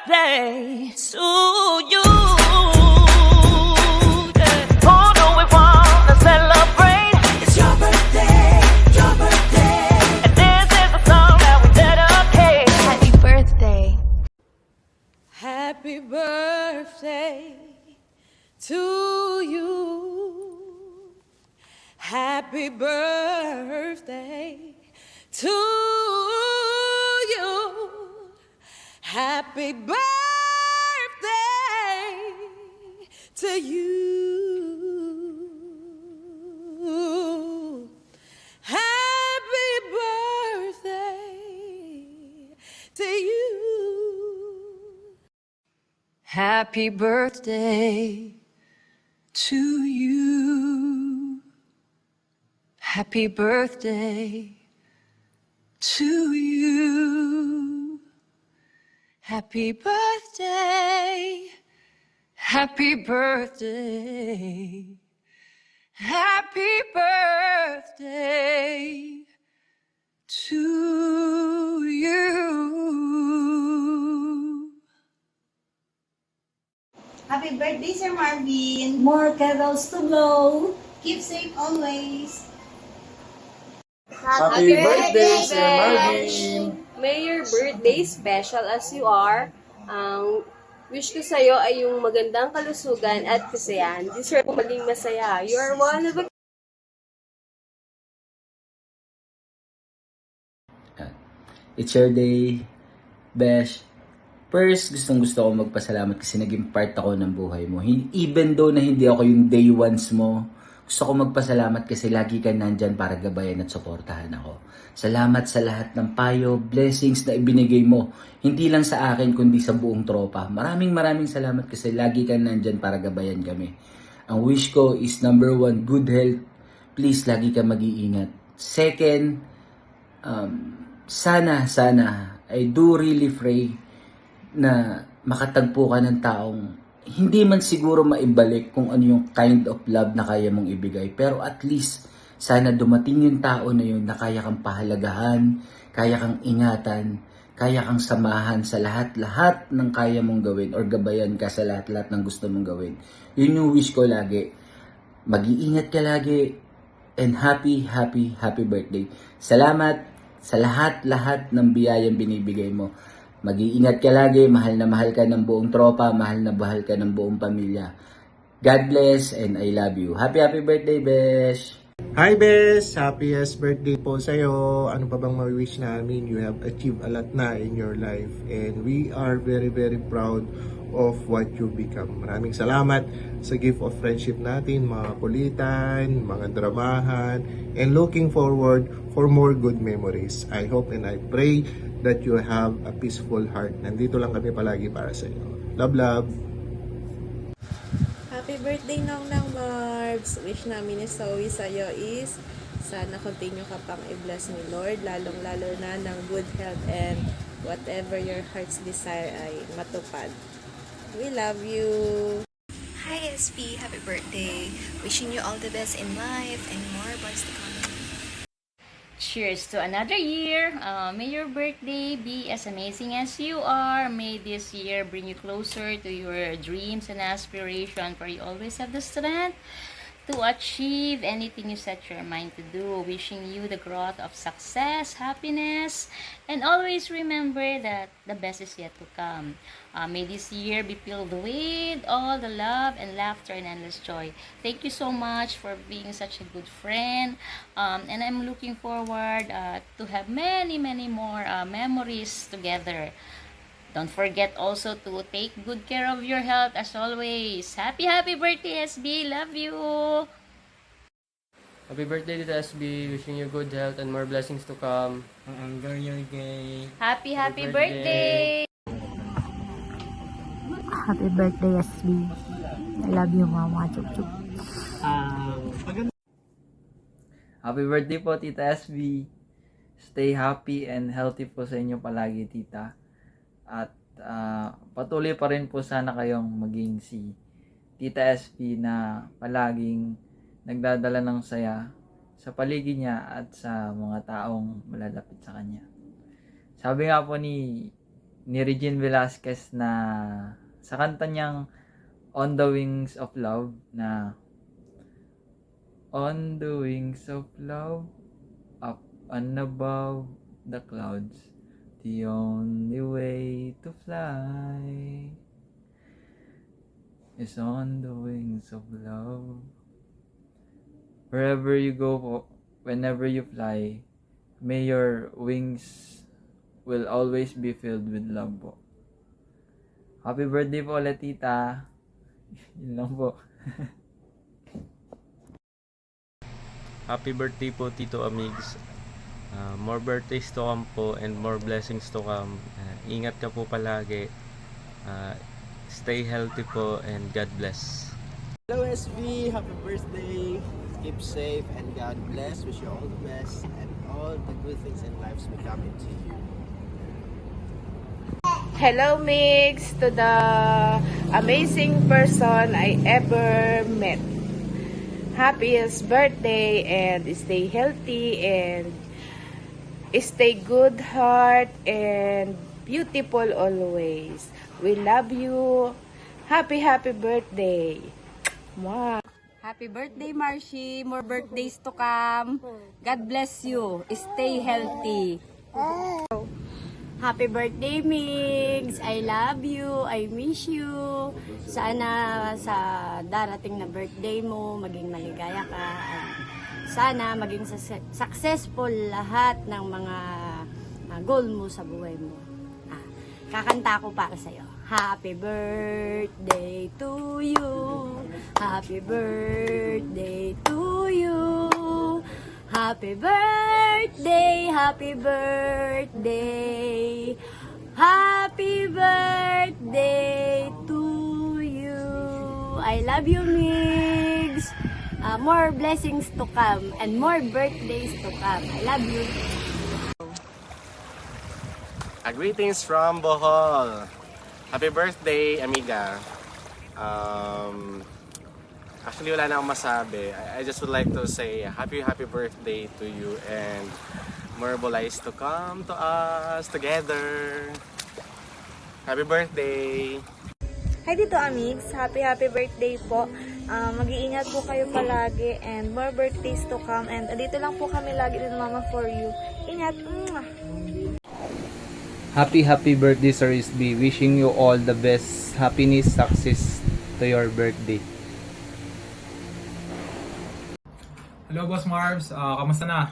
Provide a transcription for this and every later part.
birthday to you. Who do we wanna celebrate? It's your birthday, your birthday. And this is the song that we dedicate. Happy birthday. Happy birthday to you. Happy birthday to you. Happy birthday to you. Happy birthday to you. Happy birthday to you. Happy birthday to you. Happy birthday. Happy birthday. Happy birthday to you. Happy birthday, Sir Marvin. More carols to blow. Keep safe always. Happy birthday, Sir Marvin! May your birthday special as you are. Ang wish ko sa'yo ay yung magandang kalusugan at kasayahan. Deserve mo maging masaya. You are one of a It's your day, Besh. First, gusto ko magpasalamat kasi naging part ako ng buhay mo. Even though na hindi ako yung day ones mo, gusto ko magpasalamat kasi lagi ka nandyan para gabayan at suportahan ako. Salamat sa lahat ng payo, blessings na ibinigay mo. Hindi lang sa akin kundi sa buong tropa. Maraming salamat kasi lagi ka nandyan para gabayan kami. Ang wish ko is number 1, good health. Please, lagi ka mag-iingat. Second, sana, I do really pray na makatagpo ka ng taong hindi man siguro maibalik kung ano yung kind of love na kaya mong ibigay. Pero at least, sana dumating yung tao na yun na kaya kang pahalagahan, kaya kang ingatan, kaya kang samahan sa lahat-lahat ng kaya mong gawin or gabayan ka sa lahat-lahat ng gusto mong gawin. Yun yung wish ko lagi. Mag-iingat ka lagi and happy birthday. Salamat sa lahat-lahat ng biyayang binibigay mo. Mag-iingat ka lagi, mahal na mahal ka ng buong tropa, mahal na mahal ka ng buong pamilya. God bless and I love you. Happy birthday, Besh! Hi Besh! Happiest birthday po sa'yo. Ano pa bang ma-wish namin? You have achieved a lot na in your life and we are very proud of what you become. Maraming salamat sa gift of friendship natin, mga kulitan, mga dramahan, and looking forward for more good memories. I hope and I pray that you have a peaceful heart. Nandito lang kami palagi para sa iyo. Love. Happy birthday, Nong Marbs. Wish namin ni Zoe sa'yo is sana continue ka pang i-bless ni Lord, lalong-lalo na ng good health and whatever your heart's desire ay matupad. We love you. Hi SB, happy birthday. Wishing you all the best in life and more months to come. Cheers to another year. May your birthday be as amazing as you are. May this year bring you closer to your dreams and aspiration, for you always have the strength to achieve anything you set your mind to do. Wishing you the growth of success, happiness, and always remember that the best is yet to come. May this year be filled with all the love and laughter and endless joy. Thank you so much for being such a good friend. And I'm looking forward to have many more memories together. Don't forget also to take good care of your health as always. Happy birthday, SB. Love you. Happy birthday to SB. Wishing you good health and more blessings to come. Happy birthday. Happy birthday, SB. I love you, Mama. Chup chup. Happy birthday po, Tita SB. Stay happy and healthy po sa inyo palagi, Tita. At patuloy pa rin po sana kayong maging si Tita SB na palaging nagdadala ng saya sa paligid niya at sa mga taong malalapit sa kanya. Sabi nga po ni ni Regine Velasquez na sa kanta niyang On the Wings of Love na On the wings of love, up and above the clouds, the only way to fly is on the wings of love. Wherever you go po, whenever you fly, may your wings will always be filled with love po. Happy birthday po ulit, tita. Yun lang po. Happy birthday po, Tito Amigs. More birthdays to come po and more blessings to come. Ingat ka po palagi. Stay healthy po and God bless. Hello SB, happy birthday. Keep safe and God bless. Wish you all the best and all the good things in life will come into you. Hello, Mix, to the amazing person I ever met. Happiest birthday and stay healthy and stay good heart and beautiful always. We love you. Happy birthday. Mwah. Happy birthday, Marcy. More birthdays to come. God bless you. Stay healthy. Happy birthday, Migs. I love you. I miss you. Sana sa darating na birthday mo, maging maligaya ka. At sana maging successful lahat ng mga goal mo sa buhay mo. Kakanta ko para sa'yo. Happy birthday to you. Happy birthday to you. Happy birthday, happy birthday. Happy birthday to you. I love you, Migs. More blessings to come and more birthdays to come. I love you. Greetings from Bohol. Happy birthday, amiga. Actually, wala na akong masabi. I just would like to say happy birthday to you and more lives to come to us together. Happy birthday! Hi dito, Amigs. Happy birthday po. Mag-iingat po kayo palagi and more birthdays to come. And dito lang po kami lagi din, Mama, for you. Ingat! Mwah! Happy birthday, Sir SB. Wishing you all the best happiness, success to your birthday. Hello, Boss Marvs. Kamusta na?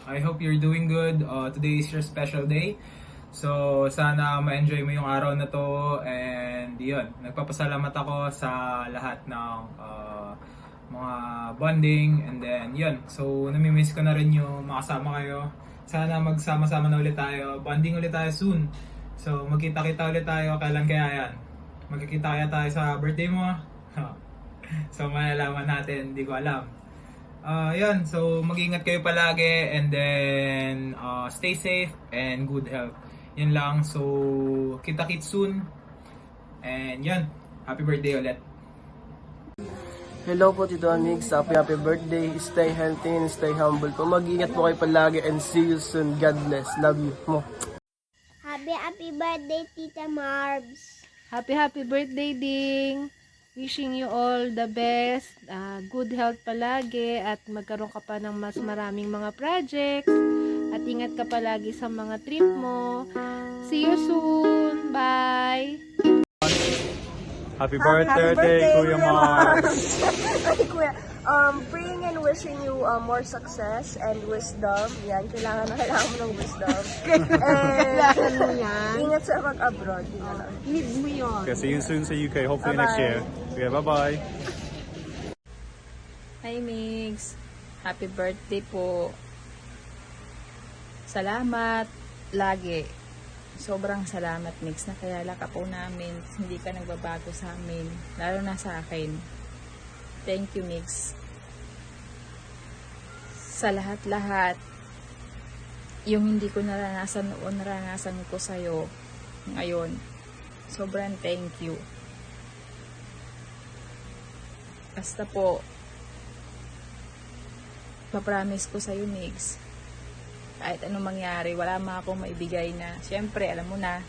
I hope you're doing good. Today is your special day. So, sana ma-enjoy mo yung araw na to. And yun, nagpapasalamat ako sa lahat ng mga bonding. And then, yun. So, namimiss ko na rin yung makasama kayo. Sana magsama-sama na ulit tayo. Bonding ulit tayo soon. So, magkita-kita ulit tayo. Kailan kaya yan? Magkikita kaya tayo sa birthday mo? So, malalaman natin. Hindi ko alam. Yan, so mag-ingat kayo palagi and then stay safe and good health. Yan lang, so kita-kits soon. And yan, happy birthday ulit. Hello po, Tito Amigs. Happy birthday. Stay healthy and stay humble po. Mag-ingat po kayo palagi and see you soon. God bless. Love you. Mo. Happy birthday, Tita Marbs. Happy birthday, Ding. Wishing you all the best, good health palagi at magkaroon ka pa ng mas maraming mga projects at ingat ka palagi sa mga trip mo. See you soon. Bye! Happy birthday, Kuya Mark! Kuya, praying and wishing you more success and wisdom. Yan, kailangan mo ng wisdom. Kailangan mo yan. Ingat sa mag-abroad. Need mo yun. Okay, see you soon sa UK. Hopefully next year. Okay, bye-bye. Hi, Migs. Happy birthday po. Salamat lagi. Sobrang salamat, Mix, na kayala ka po namin. Hindi ka nagbabago sa amin. Lalo na sa akin. Thank you, Mix. Sa lahat-lahat, yung hindi ko naranasan noon, naranasan ko sa'yo ngayon. Sobrang thank you. Basta po, papromise ko sa'yo, Mix, kahit anong mangyari, wala man akong maibigay na, syempre, alam mo na,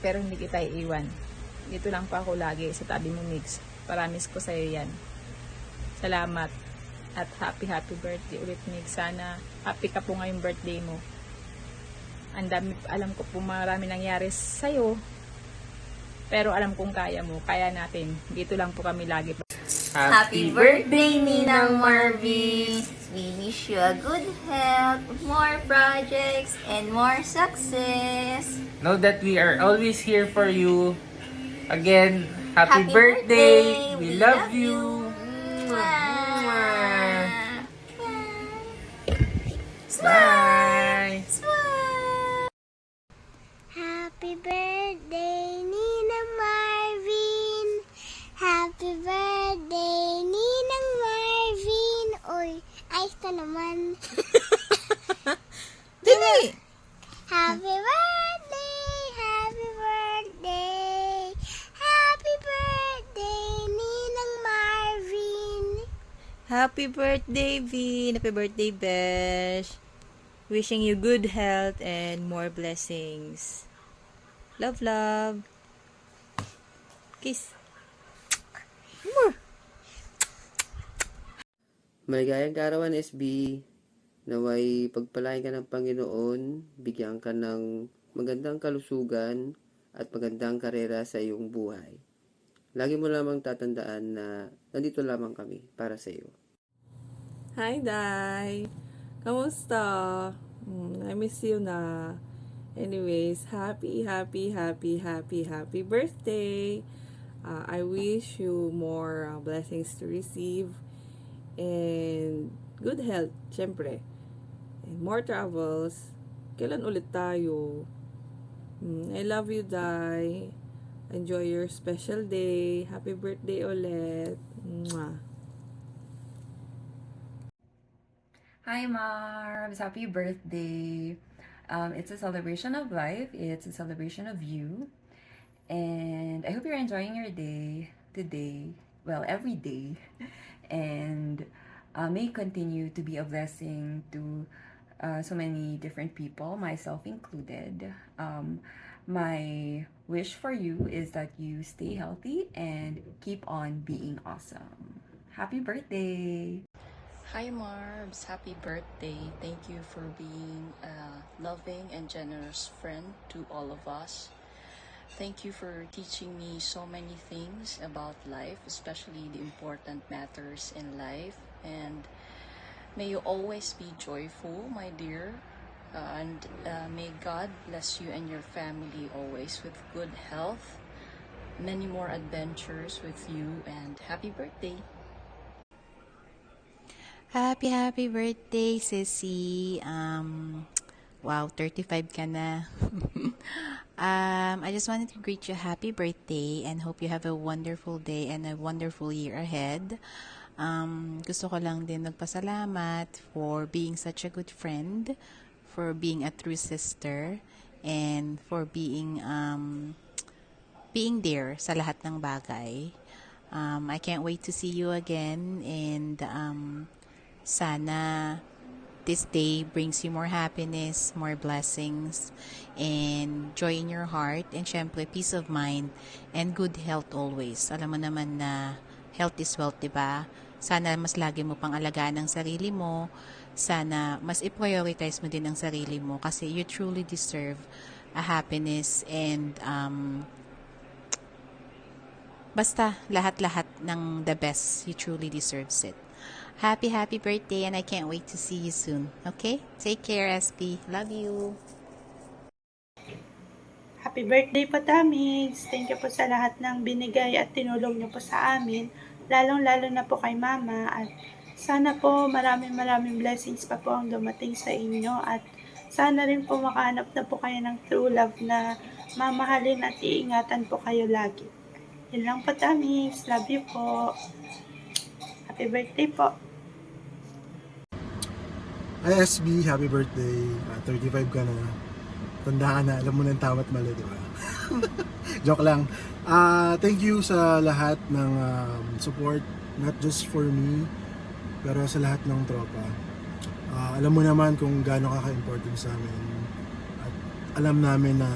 pero hindi kita iiwan. Dito lang pa ako lagi sa tabi mo, Migs. Promise ko sa'yo yan. Salamat. At happy birthday ulit, Migs. Sana happy ka po ngayong birthday mo. Ang dami, alam ko po marami nangyari sa'yo. Pero alam kong kaya mo. Kaya natin. Dito lang po kami lagi. Happy birthday, Ninang Marvin! We wish you a good health, more projects, and more success! Know that we are always here for you. Again, happy birthday. We love you. Bye. Happy birthday, Ninang Marvin! Happy birthday, Ninang Marvin! Uy, ayos ka naman. Dili! Happy birthday! Happy birthday! Happy birthday, Ninang Marvin! Happy birthday, Vin! Happy birthday, Besh! Wishing you good health and more blessings. Love, love. Kiss. Maligayang kaarawan, SB. Naway pagpalain ka ng Panginoon, bigyan ka ng magandang kalusugan at magandang karera sa iyong buhay. Lagi mo lamang tatandaan na nandito lamang kami para sa iyo. Hi, Day! Kamusta? I miss you na. Anyways, happy birthday! I wish you more blessings to receive and good health, syempre. And more travels. Kailan ulit tayo? I love you, Day. Enjoy your special day. Happy birthday ulit. Mwah. Hi, Marbs! Happy birthday! It's a celebration of life. It's a celebration of you. And I hope you're enjoying your day today. Well, every day. And may continue to be a blessing to so many different people, myself included. My wish for you is that you stay healthy and keep on being awesome. Happy birthday! Hi, Marbs! Happy birthday! Thank you for being a loving and generous friend to all of us. Thank you for teaching me so many things about life, especially the important matters in life. And may you always be joyful, my dear. And may God bless you and your family always with good health, many more adventures with you, and happy birthday! Happy birthday, Sissy. Wow, 35 ka na. I just wanted to greet you happy birthday and hope you have a wonderful day and a wonderful year ahead. Gusto ko lang din magpasalamat for being such a good friend, for being a true sister, and for being there sa lahat ng bagay. I can't wait to see you again, and sana this day brings you more happiness, more blessings, and joy in your heart, and syempre peace of mind and good health always. Alam mo naman na health is wealth, diba? Sana mas lagi mo pang alagaan ang sarili mo. Sana mas i-prioritize mo din ang sarili mo kasi you truly deserve a happiness and basta lahat-lahat ng the best. You truly deserves it. Happy birthday and I can't wait to see you soon. Okay? Take care, SB. Love you. Happy birthday po, Tamigs. Thank you po sa lahat ng binigay at tinulong niyo po sa amin. Lalong-lalo na po kay Mama. At sana po maraming blessings pa po ang dumating sa inyo. At sana rin po makahanap na po kayo ng true love na mamahalin at iingatan po kayo lagi. Yun lang po, Tamigs. Love you po. Happy birthday po. Hi, SB. Happy birthday. 35 ka na. Tanda ka na. Alam mo na tama at mali, di ba? Joke lang. Thank you sa lahat ng support. Not just for me, pero sa lahat ng tropa. Alam mo naman kung gaano ka ka-important sa amin. At alam namin na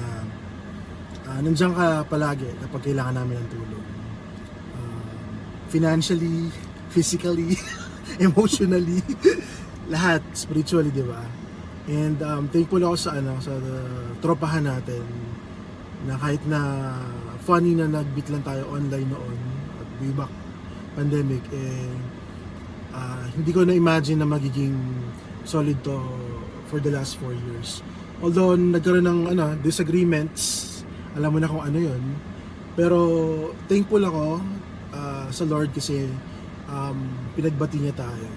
nandiyan ka palagi kapag kailangan namin ng tulong. Financially, physically, emotionally, lahat, spiritually, di ba? And thankful ako sa tropahan natin na kahit na funny na nagbit lang tayo online noon at way back pandemic, hindi ko na-imagine na magiging solid to for the last 4 years. Although nagkaroon ng disagreements, alam mo na kung ano yun, pero thankful ako sa Lord kasi pinagbati niya tayo.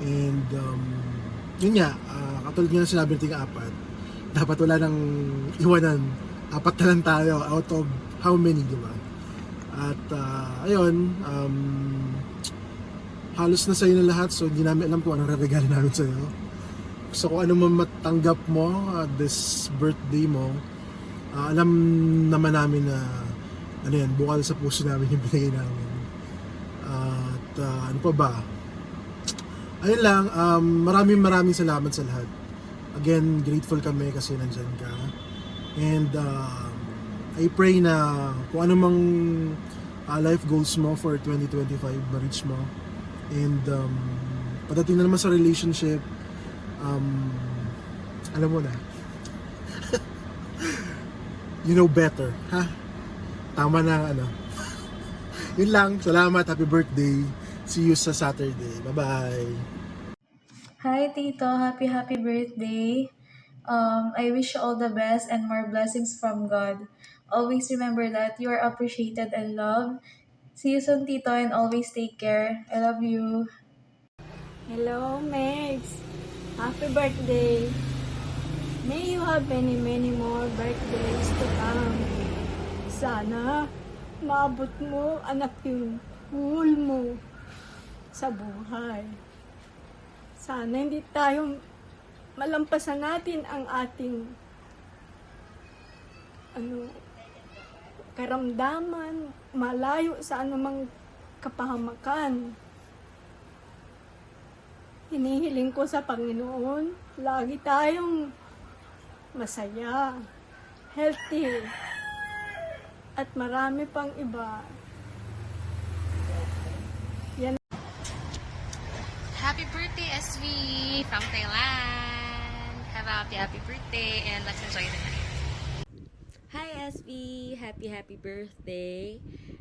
And yun nga, katulad nga sinabi natin apat, dapat wala nang iwanan, apat na lang tayo out of how many, di ba? At ayun, halos na sa'yo na lahat, so hindi namin alam kung anong regalo namin sa'yo. So kung ano man matanggap mo this birthday mo, alam naman namin na bukal sa puso namin yung binigay namin. At ano pa ba? Ayun lang, maraming salamat sa lahat. Again, grateful kami kasi nandyan ka. And I pray na kung ano mang life goals mo for 2025, ma-reach mo. And padating na naman sa relationship, alam mo na. You know better, ha? Tama na Yun lang, salamat, happy birthday. See you sa Saturday. Bye-bye. Hi, Tito. Happy birthday. I wish you all the best and more blessings from God. Always remember that you are appreciated and loved. See you soon, Tito, and always take care. I love you. Hello, Megs. Happy birthday. May you have many more birthdays to come. Sana maabot mo, anak, yung goal mo sa buhay. Sana hindi tayo malampasan natin ang ating karamdaman, malayo sa anumang kapahamakan. Hinihiling ko sa Panginoon, lagi tayong masaya, healthy, at marami pang iba. Yan. Happy birthday, SV, from Thailand. Have a happy birthday and let's enjoy the night. Hi, SV. Happy birthday.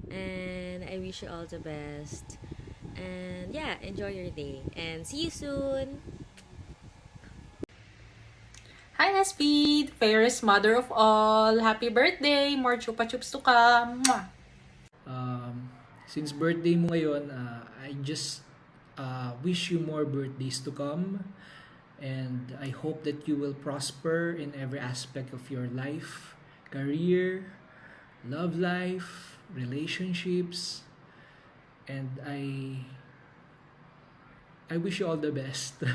And I wish you all the best. And yeah, enjoy your day. And see you soon. Hi, SB, the fairest mother of all. Happy birthday! More chupa chups to come. Mwah! Since birthday mo ngayon, I just wish you more birthdays to come. And I hope that you will prosper in every aspect of your life, career, love life, relationships. And I wish you all the best.